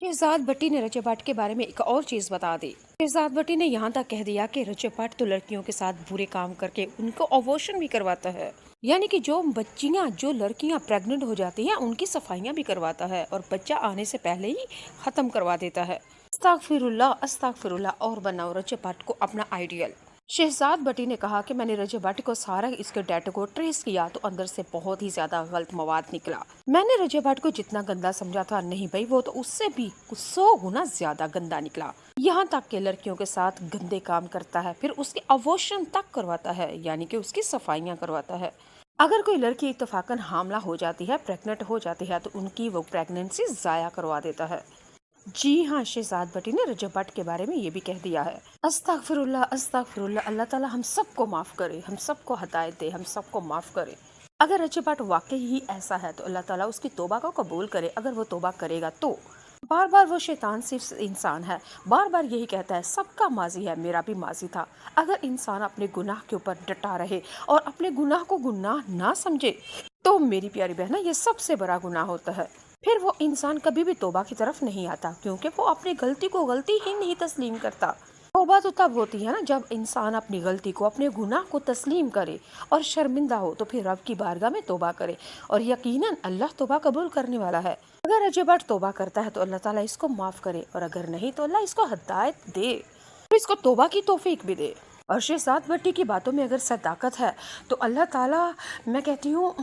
शहजाद भट्टी ने रजब भट्ट के बारे में एक और चीज बता दी। शहजाद भट्टी ने यहाँ तक कह दिया कि रजब भट्ट तो लड़कियों के साथ बुरे काम करके उनको अबॉर्शन भी करवाता है। यानी कि जो लड़कियां प्रेग्नेंट हो जाती हैं उनकी सफाइयां भी करवाता है और बच्चा आने से पहले ही खत्म करवा देता है। अस्तगफिरुल्लाह अस्तगफिरुल्लाह। और बनाओ रजब भट्ट को अपना आइडियल। शहजाद भट्टी ने कहा कि मैंने रजब भट्ट को सारा इसके डाटा को ट्रेस किया तो अंदर से बहुत ही ज्यादा गलत मवाद निकला। मैंने रजब भट्ट को जितना गंदा समझा था, नहीं भाई, वो तो उससे भी 100 गुना ज्यादा गंदा निकला। यहाँ तक के लड़कियों के साथ गंदे काम करता है, फिर उसके अबॉर्शन तक करवाता है, यानी कि उसकी सफाइयाँ करवाता है। अगर कोई लड़की इत्तफाकन हामला हो जाती है, प्रेग्नेंट हो जाती है, तो उनकी वो प्रेगनेंसी जाया करवा देता है। जी हाँ, शहजाद भट्टी ने रजब भट्ट के बारे में ये भी कह दिया है। अस्तगफिरुल्लाह अस्तगफिरुल्लाह। अल्लाह ताला हम सबको माफ़ करे, हम सबको हदायत दे, हम सबको माफ़ करे। अगर रजब भट्ट वाकई ही ऐसा है तो अल्लाह ताला उसकी तौबा को कबूल करे। अगर वो तौबा करेगा तो बार बार वो शैतान सिर्फ इंसान है, बार बार यही कहता है सबका माजी है, मेरा भी माजी था। अगर इंसान अपने गुनाह के ऊपर डटा रहे और अपने गुनाह को गुनाह ना समझे तो मेरी प्यारी बहना, ये सबसे बड़ा गुनाह होता है। फिर वो इंसान कभी भी तौबा की तरफ नहीं आता, क्योंकि वो अपनी गलती को गलती ही नहीं तस्लीम करता। तौबा तो तब होती है ना जब इंसान अपनी गलती को, अपने गुनाह को तस्लीम करे और शर्मिंदा हो, तो फिर रब की बारगाह में तौबा करे और यकीनन अल्लाह तौबा कबूल करने वाला है। अगर रजब भट्ट तौबा करता है तो अल्लाह ताला इसको माफ करे, और अगर नहीं तो अल्लाह इसको हिदायत दे, तो इसको तौबा की तौफीक भी दे। और शहजाद भट्टी की बातों में अगर सदाकत है तो अल्लाह ताला, मैं कहती हूँ,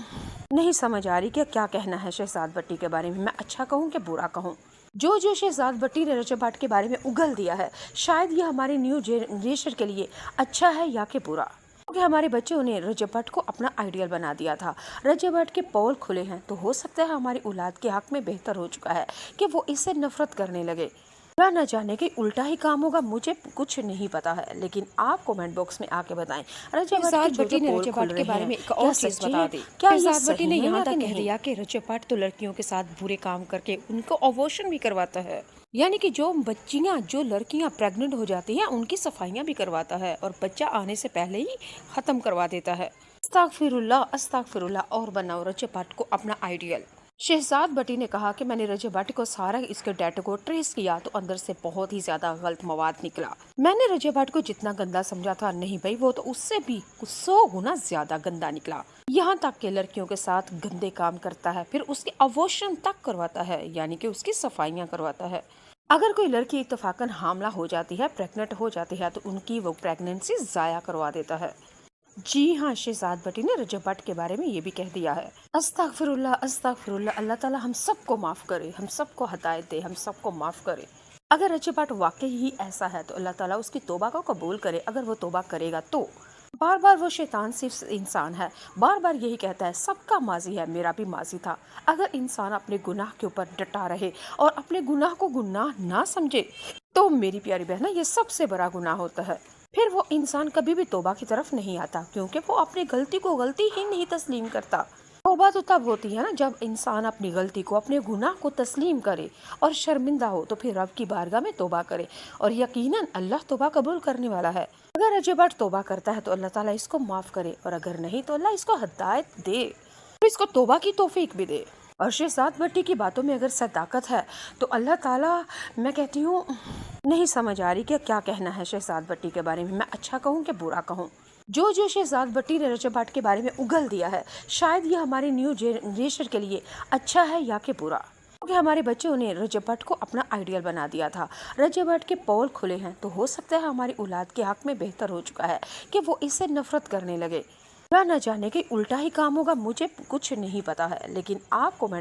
नहीं समझ आ रही कि क्या कहना है शहजाद भट्टी के बारे में, मैं अच्छा कहूँ कि बुरा कहूँ। जो शहजाद भट्टी ने रजब भट्ट के बारे में उगल दिया है, शायद ये हमारे न्यू जनरेशन के लिए अच्छा है या कि बुरा, क्योंकि हमारे बच्चों ने रजब भट्ट को अपना आइडियल बना दिया था। रजब भट्ट के पोल खुले हैं तो हो सकता है हमारी औलाद के हक में बेहतर हो चुका है कि वो इससे नफरत करने लगे। न जाने कि उल्टा ही काम होगा, मुझे कुछ नहीं पता है, लेकिन आप कमेंट बॉक्स में आके बताएं। रजब भट्टी ने रजब भट्ट के बारे में एक और चीज बता दी। क्या शहजाद भट्टी ने यहाँ तक कह दिया कि रजब भट्ट तो लड़कियों के साथ बुरे काम करके उनको अबॉर्शन भी करवाता है। यानी कि जो लड़कियां प्रेग्नेंट हो जाती हैं उनकी सफाइयां भी करवाता है और बच्चा आने से पहले ही खत्म करवा देता है। अस्तगफिरुल्लाह अस्तगफिरुल्लाह। और बनाओ रजब भट्ट को अपना आइडियल। शहजाद भट्टी ने कहा कि मैंने रजब भट्ट को सारा इसके डाटा को ट्रेस किया तो अंदर से बहुत ही ज्यादा गलत मवाद निकला। मैंने रजब भट्ट को जितना गंदा समझा था, नहीं भाई, वो तो उससे भी 100 गुना ज्यादा गंदा निकला। यहाँ तक के लड़कियों के साथ गंदे काम करता है, फिर उसके अबॉर्शन तक करवाता है, यानी कि उसकी सफाइयाँ करवाता है। अगर कोई लड़की इत्तफाकन हामला हो जाती है, प्रेग्नेंट हो जाती है, तो उनकी वो प्रेगनेंसी जाया करवा देता है। जी हाँ, शहजाद भट्टी ने रजब भट्ट के बारे में ये भी कह दिया है। अस्तगफिरुल्लाह अस्तगफिरुल्लाह। अल्लाह ताला हम सबको माफ़ करे, हम सबको हदायत दे, हम सबको माफ़ करे। अगर रजब भट्ट वाकई ही ऐसा है तो अल्लाह ताला उसकी तौबा को कबूल करे। अगर वो तौबा करेगा तो बार बार वो शैतान सिर्फ इंसान है, बार बार यही कहता है सबका माजी है, मेरा भी माजी था। अगर इंसान अपने गुनाह के ऊपर डटा रहे और अपने गुनाह को गुनाह ना समझे तो मेरी प्यारी बहना, ये सबसे बड़ा गुनाह होता है। फिर वो इंसान कभी भी तौबा की तरफ नहीं आता, क्योंकि वो अपनी गलती को गलती ही नहीं तस्लीम करता। तौबा तो तब होती है ना जब इंसान अपनी गलती को, अपने गुनाह को तस्लीम करे और शर्मिंदा हो, तो फिर रब की बारगाह में तौबा करे और यकीनन अल्लाह तौबा कबूल करने वाला है। अगर रजब भट्ट तौबा करता है तो अल्लाह ताला इसको माफ करे, और अगर नहीं तो अल्लाह इसको हिदायत दे, तो इसको तौबा की तौफीक भी दे। और शहजाद भट्टी की बातों में अगर सदाकत है तो अल्लाह ताला, मैं कहती हूँ, नहीं समझ आ रही कि क्या कहना है शहजाद भट्टी के बारे में, मैं अच्छा कहूँ कि बुरा कहूँ। जो शहजाद भट्टी ने रजब भट्ट के बारे में उगल दिया है, शायद ये हमारे न्यू जनरेशन के लिए अच्छा है या कि बुरा, क्योंकि हमारे बच्चों ने रजब भट्ट को अपना आइडियल बना दिया था। रजब भट्ट के पोल खुले हैं तो हो सकता है हमारी औलाद के हक में बेहतर हो चुका है कि वो इससे नफरत करने लगे। न जाने कि उल्टा ही काम होगा, मुझे कुछ नहीं पता है, लेकिन आप कमेंट